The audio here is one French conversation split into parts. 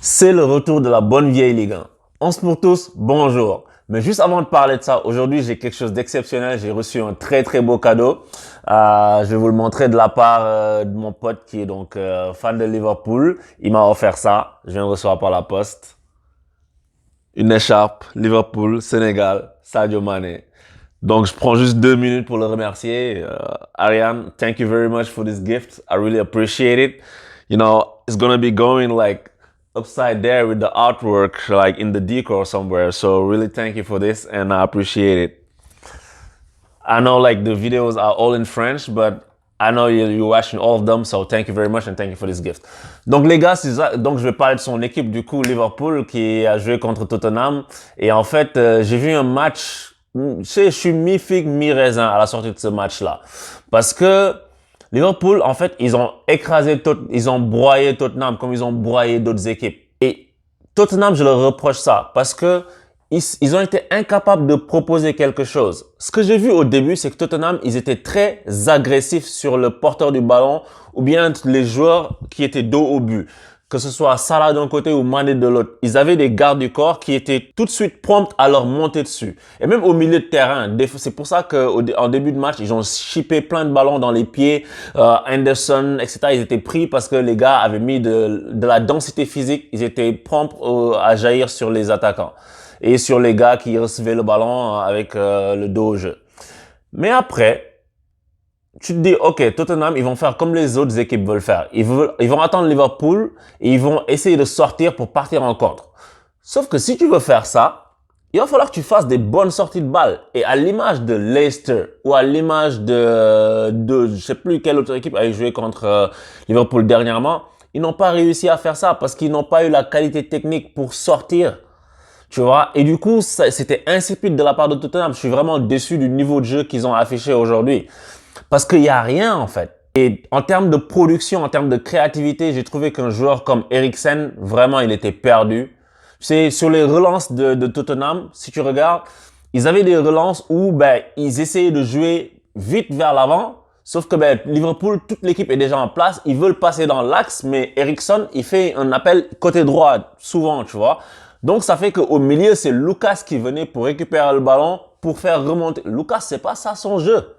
C'est le retour de la bonne vieille Ligue 1. Onze pour tous, bonjour. Mais juste avant de parler de ça, aujourd'hui j'ai quelque chose d'exceptionnel. J'ai reçu un très très beau cadeau. Je vais vous le montrer de la part de mon pote qui est donc fan de Liverpool. Il m'a offert ça. Je viens de recevoir par la poste. Une écharpe, Liverpool, Sénégal, Sadio Mané. Donc je prends juste 2 minutes pour le remercier. Ariane, thank you very much for this gift. I really appreciate it. You know, it's gonna be going like upside there with the artwork, like in the decor somewhere. So really thank you for this and I appreciate it. I know like the videos are all in French, but I know you're watching all of them, so thank you very much and thank you for this gift. Donc les gars, c'est ça. Donc je vais parler de son équipe du coup, Liverpool, qui a joué contre Tottenham. Et en fait, j'ai vu un match, je suis mi-figue, mi-raisin à la sortie de ce match-là. Parce que Liverpool, en fait, ils ont écrasé, ils ont broyé Tottenham comme ils ont broyé d'autres équipes. Et Tottenham, je leur reproche ça parce que ils ont été incapables de proposer quelque chose. Ce que j'ai vu au début, c'est que Tottenham, ils étaient très agressifs sur le porteur du ballon ou bien les joueurs qui étaient dos au but. Que ce soit Salah d'un côté ou Mané de l'autre. Ils avaient des gardes du corps qui étaient tout de suite prompts à leur monter dessus. Et même au milieu de terrain, c'est pour ça qu'en début de match, ils ont chippé plein de ballons dans les pieds. Anderson, etc. Ils étaient pris parce que les gars avaient mis de la densité physique. Ils étaient prompts à jaillir sur les attaquants et sur les gars qui recevaient le ballon avec le dos au jeu. Mais après, tu te dis, OK, Tottenham, ils vont faire comme les autres équipes veulent faire. Ils vont attendre Liverpool et ils vont essayer de sortir pour partir en contre. Sauf que si tu veux faire ça, il va falloir que tu fasses des bonnes sorties de balles. Et à l'image de Leicester ou à l'image de je sais plus quelle autre équipe a joué contre Liverpool dernièrement, ils n'ont pas réussi à faire ça parce qu'ils n'ont pas eu la qualité technique pour sortir. Tu vois, et du coup, c'était insipide de la part de Tottenham. Je suis vraiment déçu du niveau de jeu qu'ils ont affiché aujourd'hui. Parce qu'il n'y a rien, en fait. Et en termes de production, en termes de créativité, j'ai trouvé qu'un joueur comme Eriksen, vraiment, il était perdu. C'est sur les relances de Tottenham, si tu regardes, ils avaient des relances où ils essayaient de jouer vite vers l'avant. Sauf que Liverpool, toute l'équipe est déjà en place. Ils veulent passer dans l'axe, mais Eriksen, il fait un appel côté droit, souvent, tu vois. Donc, ça fait qu'au milieu, c'est Lucas qui venait pour récupérer le ballon, pour faire remonter. Lucas, c'est pas ça son jeu.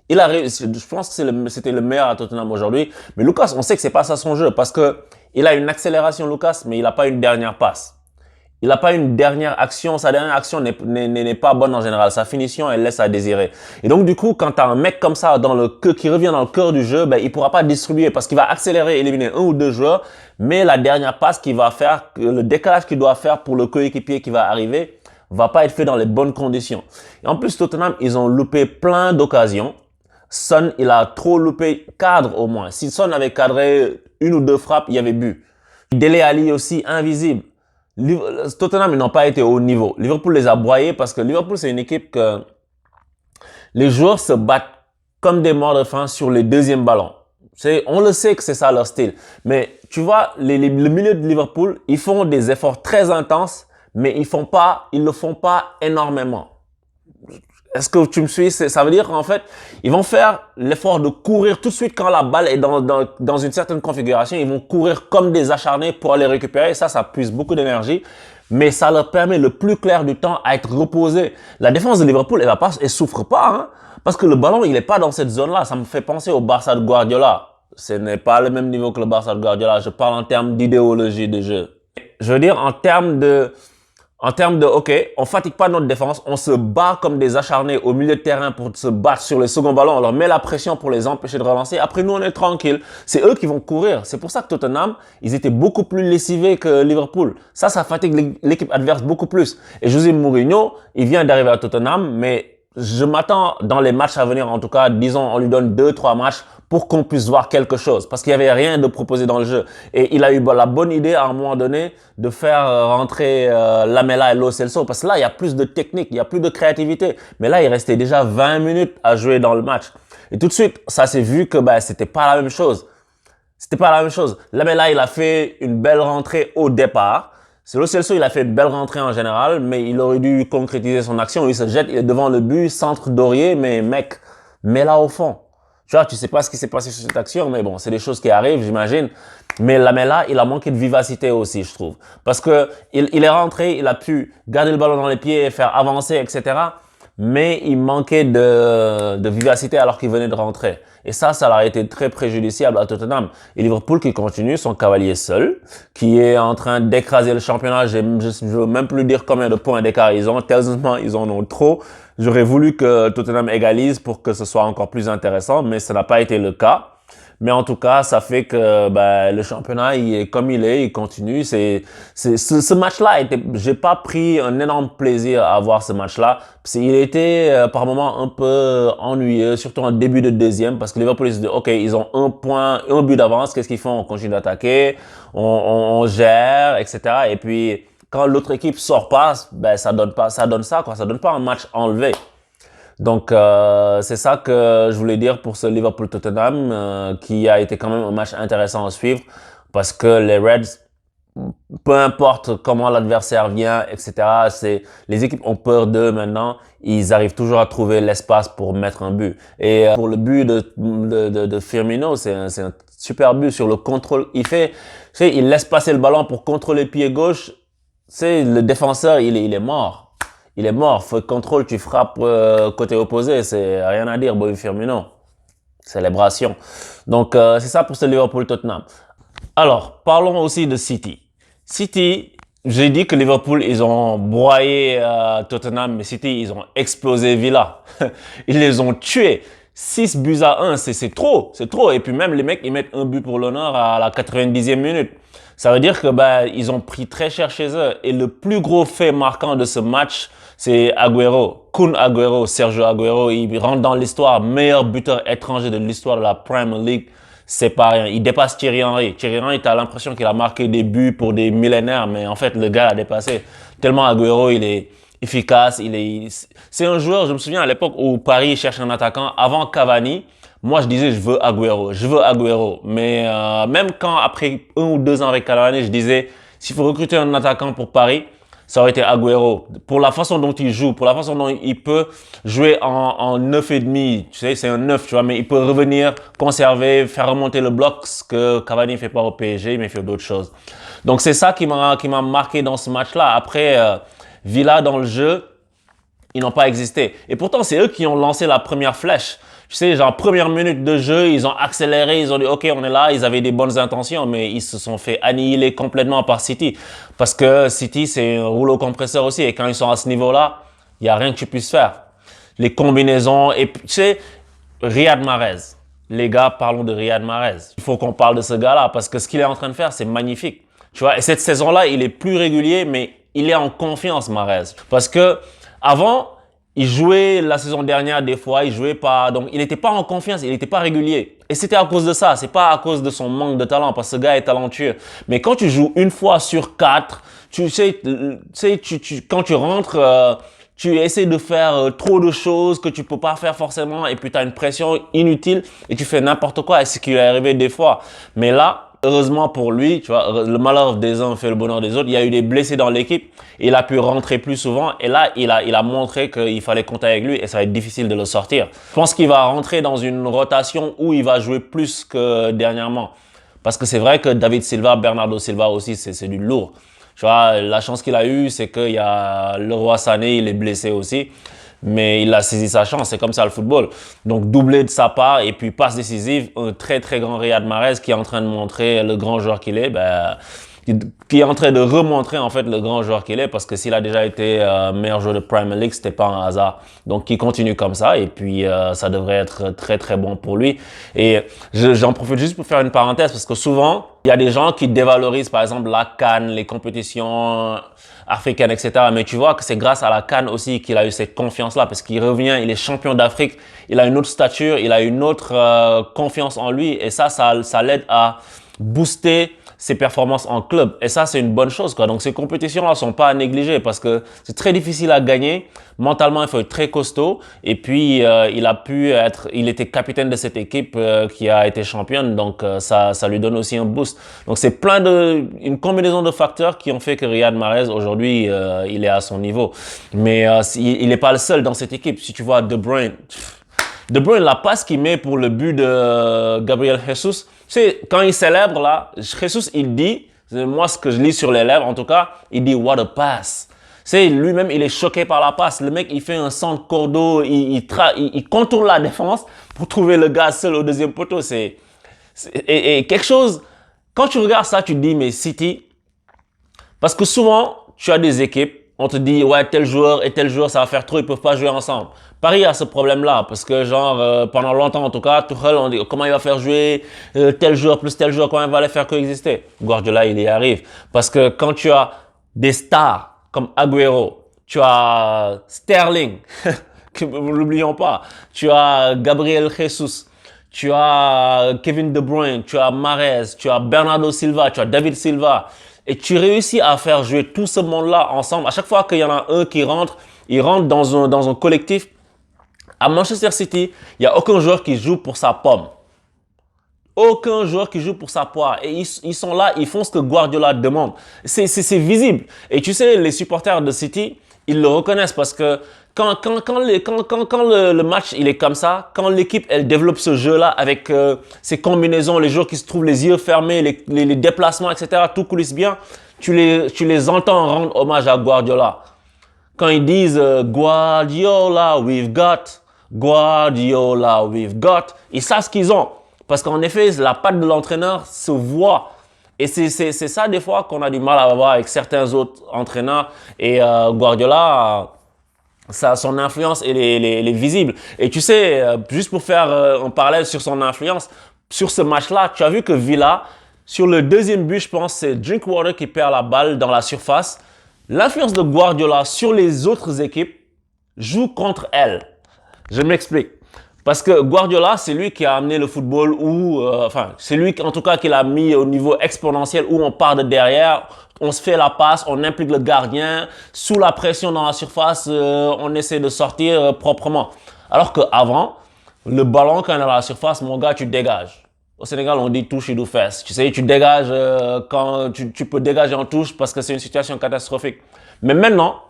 Il a réussi, je pense que c'était le meilleur à Tottenham aujourd'hui. Mais Lucas, on sait que c'est pas ça son jeu parce que il a une accélération, Lucas, mais il n'a pas une dernière passe. Il n'a pas une dernière action. Sa dernière action n'est pas bonne en général. Sa finition, elle laisse à désirer. Et donc, du coup, quand tu as un mec comme ça qui revient dans le cœur du jeu, il pourra pas distribuer parce qu'il va accélérer, éliminer un ou deux joueurs. Mais la dernière passe qu'il va faire, le décalage qu'il doit faire pour le coéquipier qui va arriver, va pas être fait dans les bonnes conditions. Et en plus, Tottenham, ils ont loupé plein d'occasions. Son, il a trop loupé cadre au moins. Si Son avait cadré une ou deux frappes, il y avait but. Dele Alli aussi invisible. Tottenham, ils n'ont pas été au niveau. Liverpool les a broyés parce que Liverpool, c'est une équipe que les joueurs se battent comme des morts de faim sur les deuxièmes ballons. On le sait que c'est ça leur style. Mais tu vois, le milieu de Liverpool, ils font des efforts très intenses, mais ils le font pas énormément. Est-ce que tu me suis? Ça veut dire qu'en fait, ils vont faire l'effort de courir tout de suite quand la balle est dans une certaine configuration. Ils vont courir comme des acharnés pour aller récupérer. Ça puise beaucoup d'énergie. Mais ça leur permet le plus clair du temps à être reposés. La défense de Liverpool, elle souffre pas, hein, parce que le ballon, il est pas dans cette zone-là. Ça me fait penser au Barça de Guardiola. Ce n'est pas le même niveau que le Barça de Guardiola. Je parle en termes d'idéologie de jeu. Je veux dire en termes de, OK, on fatigue pas notre défense, on se bat comme des acharnés au milieu de terrain pour se battre sur les seconds ballons, on leur met la pression pour les empêcher de relancer. Après, nous, on est tranquille. C'est eux qui vont courir. C'est pour ça que Tottenham, ils étaient beaucoup plus lessivés que Liverpool. Ça fatigue l'équipe adverse beaucoup plus. Et José Mourinho, il vient d'arriver à Tottenham, mais je m'attends dans les matchs à venir, en tout cas, disons, on lui donne 2-3 matchs pour qu'on puisse voir quelque chose. Parce qu'il n'y avait rien de proposé dans le jeu. Et il a eu la bonne idée à un moment donné de faire rentrer Lamela et Lo Celso. Parce que là, il y a plus de technique, il y a plus de créativité. Mais là, il restait déjà 20 minutes à jouer dans le match. Et tout de suite, ça s'est vu que c'était pas la même chose. C'était pas la même chose. Lamela, il a fait une belle rentrée au départ. Lo Celso, il a fait une belle rentrée en général, mais il aurait dû concrétiser son action. Il se jette, il est devant le but, centre Dorier, mais mec, mets-la au fond. Tu vois, tu sais pas ce qui s'est passé sur cette action, mais bon, c'est des choses qui arrivent, j'imagine. Mais Lamela, il a manqué de vivacité aussi, je trouve. Parce que il est rentré, il a pu garder le ballon dans les pieds et faire avancer, etc. Mais il manquait de vivacité alors qu'il venait de rentrer. Et ça leur a été très préjudiciable à Tottenham. Et Liverpool qui continue son cavalier seul, qui est en train d'écraser le championnat. Je ne veux même plus dire combien de points d'écart ils ont. Tellement ils en ont trop. J'aurais voulu que Tottenham égalise pour que ce soit encore plus intéressant, mais ça n'a pas été le cas. Mais en tout cas, ça fait que le championnat, il est comme il est, il continue. Ce match-là, j'ai pas pris un énorme plaisir à voir ce match-là. Il était par moments un peu ennuyeux, surtout en début de deuxième, parce que Liverpool, ils se disent, OK, ils ont un but d'avance, qu'est-ce qu'ils font? On continue d'attaquer, on gère, etc. Et puis, quand l'autre équipe sort pas, ça donne ça, quoi. Ça donne pas un match enlevé. Donc, c'est ça que je voulais dire pour ce Liverpool-Tottenham, qui a été quand même un match intéressant à suivre, parce que les Reds, peu importe comment l'adversaire vient, etc., les équipes ont peur d'eux maintenant. Ils arrivent toujours à trouver l'espace pour mettre un but. Et pour le but de Firmino, c'est un super but sur le contrôle. Il laisse passer le ballon pour contrôler pied gauche. Le défenseur, il est mort. Il est mort. Faut contrôle, tu frappes côté opposé. C'est rien à dire, Bobby Firmino. Célébration. Donc, c'est ça pour ce Liverpool-Tottenham. Alors, parlons aussi de City. City, j'ai dit que Liverpool, ils ont broyé Tottenham, mais City, ils ont explosé Villa. Ils les ont tués. 6-1, c'est trop, c'est trop. Et puis même les mecs, ils mettent un but pour l'honneur à la 90e minute. Ça veut dire que ils ont pris très cher chez eux. Et le plus gros fait marquant de ce match, c'est Agüero, Kun Agüero, Sergio Agüero. Il rentre dans l'histoire, meilleur buteur étranger de l'histoire de la Premier League. C'est pas rien. Il dépasse Thierry Henry. Thierry Henry, t'as l'impression qu'il a marqué des buts pour des millénaires, mais en fait, le gars a dépassé. Tellement Agüero, il est efficace. C'est un joueur, je me souviens à l'époque où Paris cherche un attaquant avant Cavani. Moi, je disais, je veux Agüero. Mais même quand, après 1 ou 2 ans avec Cavani, je disais, s'il faut recruter un attaquant pour Paris, ça aurait été Agüero. Pour la façon dont il joue, pour la façon dont il peut jouer en 9,5, tu sais, c'est un 9, tu vois, mais il peut revenir, conserver, faire remonter le bloc, ce que Cavani ne fait pas au PSG, mais il fait d'autres choses. Donc, c'est ça qui m'a marqué dans ce match-là. Après, Villa dans le jeu, ils n'ont pas existé. Et pourtant, c'est eux qui ont lancé la première flèche. Tu sais, genre, première minute de jeu, ils ont accéléré, ils ont dit, OK, on est là, ils avaient des bonnes intentions, mais ils se sont fait annihiler complètement par City. Parce que City, c'est un rouleau compresseur aussi, et quand ils sont à ce niveau-là, il n'y a rien que tu puisses faire. Les combinaisons, et tu sais, Riyad Mahrez. Les gars, parlons de Riyad Mahrez. Il faut qu'on parle de ce gars-là, parce que ce qu'il est en train de faire, c'est magnifique. Tu vois, et cette saison-là, il est plus régulier, mais il est en confiance, Mahrez. Parce que, avant, il jouait la saison dernière des fois, il jouait pas, donc il n'était pas en confiance, il n'était pas régulier. Et c'était à cause de ça, c'est pas à cause de son manque de talent, parce que ce gars est talentueux. Mais quand tu joues 1 fois sur 4, tu sais, quand tu rentres, tu essaies de faire trop de choses que tu peux pas faire forcément, et puis tu as une pression inutile et tu fais n'importe quoi, et c'est ce qui lui est arrivé des fois. Mais là, heureusement pour lui, tu vois, le malheur des uns fait le bonheur des autres. Il y a eu des blessés dans l'équipe. Il a pu rentrer plus souvent. Et là, il a montré qu'il fallait compter avec lui et ça va être difficile de le sortir. Je pense qu'il va rentrer dans une rotation où il va jouer plus que dernièrement. Parce que c'est vrai que David Silva, Bernardo Silva aussi, c'est du lourd. Tu vois, la chance qu'il a eue, c'est qu'il y a Leroy Sané, il est blessé aussi. Mais il a saisi sa chance, c'est comme ça le football. Donc doublé de sa part et puis passe décisive, un très très grand Riyad Mahrez qui est en train de montrer le grand joueur qu'il est, qui est en train de remontrer en fait le grand joueur qu'il est, parce que s'il a déjà été meilleur joueur de Premier League, c'était pas un hasard. Donc qui continue comme ça et puis ça devrait être très très bon pour lui. Et j'en profite juste pour faire une parenthèse, parce que souvent il y a des gens qui dévalorisent par exemple la CAN, les compétitions africaine, etc. Mais tu vois que c'est grâce à la CAN aussi qu'il a eu cette confiance-là, parce qu'il revient, il est champion d'Afrique, il a une autre stature, il a une autre confiance en lui, et ça l'aide à booster ses performances en club. Et ça, c'est une bonne chose, quoi. Donc, ces compétitions-là sont pas à négliger, parce que c'est très difficile à gagner. Mentalement, il faut être très costaud. Et puis, il était capitaine de cette équipe qui a été championne. Donc, ça lui donne aussi un boost. Donc, c'est une combinaison de facteurs qui ont fait que Riyad Mahrez, aujourd'hui, il est à son niveau. Mais il n'est pas le seul dans cette équipe. Si tu vois De Bruyne, De Bruyne, la passe qu'il met pour le but de Gabriel Jesus, tu sais, quand il célèbre là, Jesus, il dit, moi ce que je lis sur les lèvres en tout cas, il dit what a pass. C'est lui-même, il est choqué par la passe. Le mec, il fait un centre cordeau, il contourne la défense pour trouver le gars seul au deuxième poteau. Et quelque chose, quand tu regardes ça, tu te dis, mais City, parce que souvent, tu as des équipes, on te dit, ouais, tel joueur et tel joueur, ça va faire trop, ils peuvent pas jouer ensemble. Paris a ce problème-là, parce que genre, pendant longtemps en tout cas, Tuchel, on dit, comment il va faire jouer tel joueur plus tel joueur, comment il va les faire coexister. Guardiola, il y arrive. Parce que quand tu as des stars comme Agüero, tu as Sterling, que l'oublions pas, tu as Gabriel Jesus, tu as Kevin De Bruyne, tu as Mahrez, tu as Bernardo Silva, tu as David Silva, et tu réussis à faire jouer tout ce monde-là ensemble. À chaque fois qu'il y en a un qui rentre, il rentre dans un collectif. À Manchester City, il n'y a aucun joueur qui joue pour sa pomme. Aucun joueur qui joue pour sa poire. Et ils sont là, ils font ce que Guardiola demande. C'est visible. Et tu sais, les supporters de City, ils le reconnaissent parce que quand le match il est comme ça, quand l'équipe elle développe ce jeu-là avec ses combinaisons, les joueurs qui se trouvent les yeux fermés, les déplacements, etc., tout coulisse bien, tu les entends rendre hommage à Guardiola. Quand ils disent Guardiola, we've got, Guardiola, we've got, ils savent ce qu'ils ont. Parce qu'en effet, la patte de l'entraîneur se voit. Et c'est ça des fois qu'on a du mal à avoir avec certains autres entraîneurs. Et Guardiola, son influence, elle est visible. Et tu sais, juste pour faire un parallèle sur son influence, sur ce match-là, tu as vu que Villa, sur le deuxième but, je pense, c'est Drinkwater qui perd la balle dans la surface. L'influence de Guardiola sur les autres équipes joue contre elle. Je m'explique. Parce que Guardiola, c'est lui qui a amené le football c'est lui en tout cas qui l'a mis au niveau exponentiel où on part de derrière, on se fait la passe, on implique le gardien, sous la pression dans la surface, on essaie de sortir proprement. Alors qu'avant, le ballon quand il est dans la surface, mon gars, tu dégages. Au Sénégal, on dit touche et do fesse. Tu sais, tu dégages quand tu peux dégager en touche parce que c'est une situation catastrophique. Mais maintenant,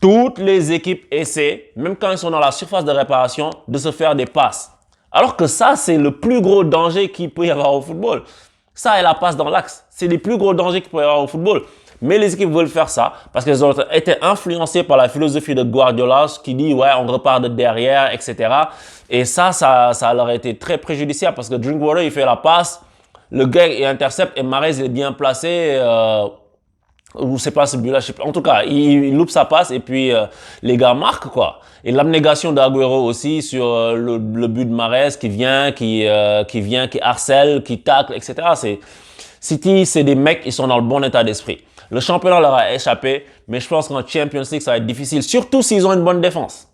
toutes les équipes essaient, même quand ils sont dans la surface de réparation, de se faire des passes. Alors que ça, c'est le plus gros danger qu'il peut y avoir au football. Ça et la passe dans l'axe, c'est les plus gros dangers qu'il peut y avoir au football. Mais les équipes veulent faire ça parce qu'elles ont été influencées par la philosophie de Guardiola, qui dit ouais, on repart de derrière, etc. Et ça leur a été très préjudiciable parce que Drinkwater, il fait la passe, le gars il intercepte et Mahrez il est bien placé. Ou c'est pas ce but-là, je sais pas. En tout cas, il loupe sa passe et puis les gars marquent quoi. Et l'abnégation d'Agüero aussi sur le but de Mahrez qui harcèle, qui tacle, etc. City, c'est des mecs, ils sont dans le bon état d'esprit. Le championnat leur a échappé, mais je pense qu'en Champions League, ça va être difficile, surtout s'ils ont une bonne défense.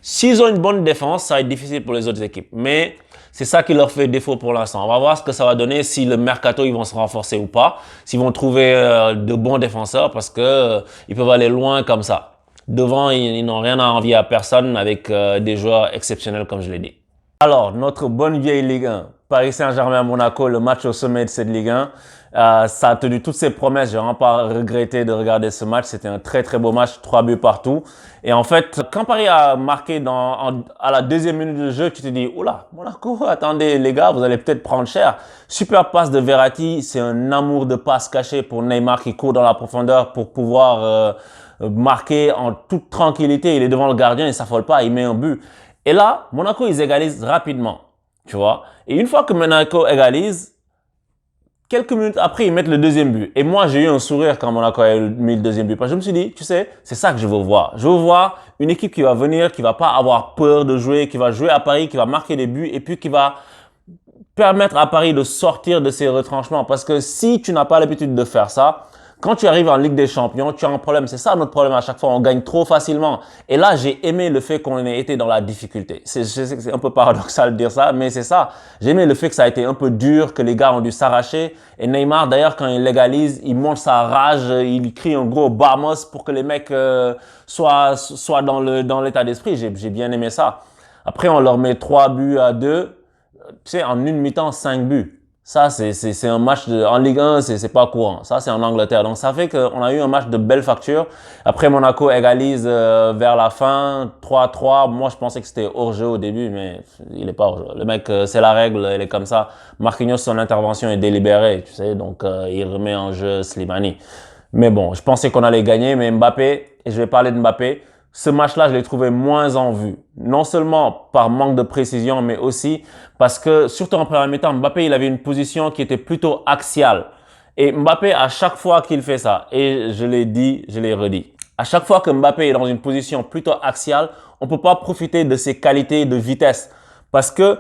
S'ils ont une bonne défense, ça va être difficile pour les autres équipes. Mais c'est ça qui leur fait défaut pour l'instant. On va voir ce que ça va donner, si le mercato, ils vont se renforcer ou pas, s'ils vont trouver de bons défenseurs parce que ils peuvent aller loin comme ça. Devant, ils n'ont rien à envier à personne avec des joueurs exceptionnels comme je l'ai dit. Alors, notre bonne vieille Ligue 1, Paris Saint-Germain-Monaco, le match au sommet de cette Ligue 1. Ça a tenu toutes ses promesses. J'ai vraiment pas regretté de regarder ce match. C'était un très très beau match, 3 buts partout. Et en fait, quand Paris a marqué à la deuxième minute de jeu, tu te dis, oula, Monaco, attendez les gars, vous allez peut-être prendre cher. Super passe de Verratti, c'est un amour de passe caché pour Neymar qui court dans la profondeur pour pouvoir marquer en toute tranquillité. Il est devant le gardien, il s'affole pas, il met un but. Et là, Monaco, ils égalisent rapidement, tu vois. Et une fois que Monaco égalise, quelques minutes après, ils mettent le deuxième but. Et moi, j'ai eu un sourire quand Monaco a mis le deuxième but. Parce que je me suis dit, tu sais, c'est ça que je veux voir. Je veux voir une équipe qui va venir, qui va pas avoir peur de jouer, qui va jouer à Paris, qui va marquer des buts et puis qui va permettre à Paris de sortir de ses retranchements. Parce que si tu n'as pas l'habitude de faire ça, quand tu arrives en Ligue des Champions, tu as un problème. C'est ça notre problème à chaque fois. On gagne trop facilement. Et là, j'ai aimé le fait qu'on ait été dans la difficulté. Je sais que c'est un peu paradoxal de dire ça, mais c'est ça. J'ai aimé le fait que ça a été un peu dur, que les gars ont dû s'arracher. Et Neymar, d'ailleurs, quand il légalise, il montre sa rage, il crie un gros vamos pour que les mecs soient dans l'état d'esprit. J'ai bien aimé ça. Après, on leur met 3 buts à 2. Tu sais, en une mi-temps, 5 buts. Ça, c'est un match en Ligue 1, c'est pas courant. Ça, c'est en Angleterre. Donc, ça fait qu'on a eu un match de belle facture. Après, Monaco égalise vers la fin, 3-3. Moi, je pensais que c'était hors-jeu au début, mais il est pas hors-jeu. Le mec, c'est la règle, elle est comme ça. Marquinhos, son intervention est délibérée, tu sais. Donc, il remet en jeu Slimani. Mais bon, je pensais qu'on allait gagner, mais Mbappé, et je vais parler de Mbappé, ce match-là, je l'ai trouvé moins en vue. Non seulement par manque de précision, mais aussi parce que, surtout en première mi-temps, Mbappé, il avait une position qui était plutôt axiale. Et Mbappé, à chaque fois qu'il fait ça, et je l'ai dit, je l'ai redit, à chaque fois que Mbappé est dans une position plutôt axiale, on ne peut pas profiter de ses qualités de vitesse. Parce que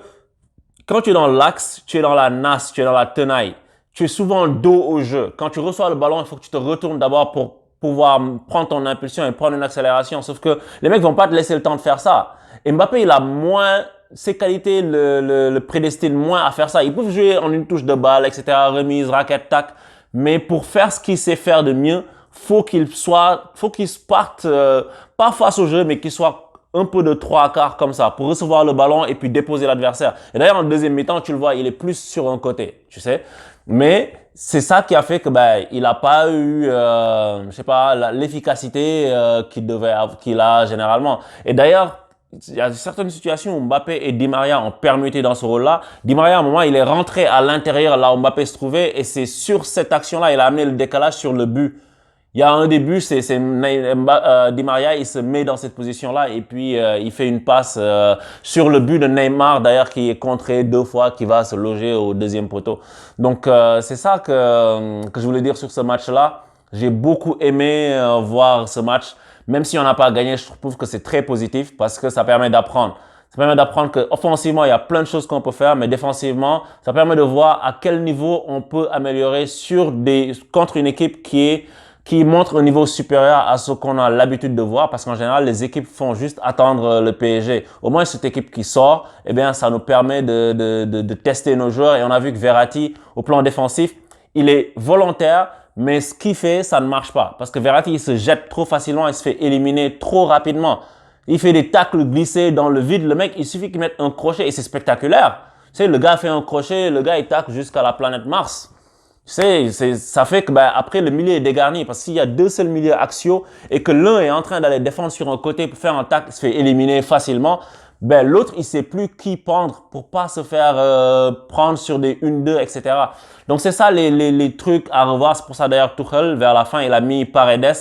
quand tu es dans l'axe, tu es dans la nasse, tu es dans la tenaille. Tu es souvent dos au jeu. Quand tu reçois le ballon, il faut que tu te retournes d'abord pour pouvoir prendre ton impulsion et prendre une accélération. Sauf que les mecs vont pas te laisser le temps de faire ça. Et Mbappé, il a moins, ses qualités le prédestinent moins à faire ça. Ils peuvent jouer en une touche de balle, etc., remise, raquette, tac. Mais pour faire ce qu'il sait faire de mieux, faut qu'il parte, pas face au jeu, mais qu'il soit un peu de trois quarts comme ça pour recevoir le ballon et puis déposer l'adversaire. Et d'ailleurs, en deuxième mi-temps, tu le vois, il est plus sur un côté, tu sais. Mais c'est ça qui a fait que il a pas eu, je sais pas, l'efficacité qu'il a généralement. Et d'ailleurs, il y a certaines situations où Mbappé et Di Maria ont permuté dans ce rôle-là. Di Maria, à un moment, il est rentré à l'intérieur là où Mbappé se trouvait et c'est sur cette action-là, il a amené le décalage sur le but. Il y a un début, Di Maria, il se met dans cette position-là et puis il fait une passe sur le but de Neymar, d'ailleurs qui est contré 2 fois, qui va se loger au deuxième poteau. Donc c'est ça que je voulais dire sur ce match-là. J'ai beaucoup aimé voir ce match, même si on n'a pas gagné, je trouve que c'est très positif parce que ça permet d'apprendre. Ça permet d'apprendre qu'offensivement, il y a plein de choses qu'on peut faire, mais défensivement, ça permet de voir à quel niveau on peut améliorer contre une équipe qui montre un niveau supérieur à ce qu'on a l'habitude de voir parce qu'en général, les équipes font juste attendre le PSG. Au moins, cette équipe qui sort, eh bien, ça nous permet de tester nos joueurs et on a vu que Verratti, au plan défensif, il est volontaire, mais ce qu'il fait, ça ne marche pas parce que Verratti, il se jette trop facilement, il se fait éliminer trop rapidement. Il fait des tacles glissés dans le vide. Le mec, il suffit qu'il mette un crochet et c'est spectaculaire. Tu sais, le gars fait un crochet, le gars, il tacle jusqu'à la planète Mars. Tu sais, ça fait que après le milieu est dégarni parce qu'il y a 2 seuls milieux axiaux et que l'un est en train d'aller défendre sur un côté pour faire un tac, il se fait éliminer facilement. L'autre, il sait plus qui prendre pour pas se faire prendre sur des 1-2, etc. Donc c'est ça les trucs à revoir. C'est pour ça d'ailleurs Tuchel, vers la fin, il a mis Paredes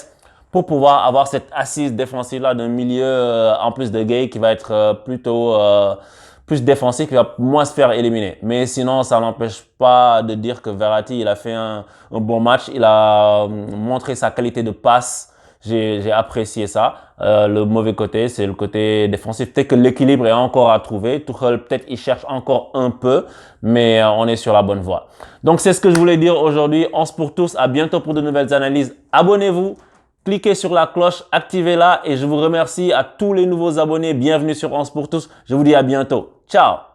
pour pouvoir avoir cette assise défensive là d'un milieu en plus de Gay qui va être plutôt plus défensif, qui va moins se faire éliminer. Mais sinon, ça n'empêche pas de dire que Verratti, il a fait un bon match. Il a montré sa qualité de passe. J'ai apprécié ça. Le mauvais côté, c'est le côté défensif. Peut-être que l'équilibre est encore à trouver. Tuchel, peut-être, il cherche encore un peu, mais on est sur la bonne voie. Donc, c'est ce que je voulais dire aujourd'hui. On se pour tous. À bientôt pour de nouvelles analyses. Abonnez-vous. Cliquez sur la cloche, activez-la et je vous remercie à tous les nouveaux abonnés. Bienvenue sur Onze pour tous. Je vous dis à bientôt. Ciao!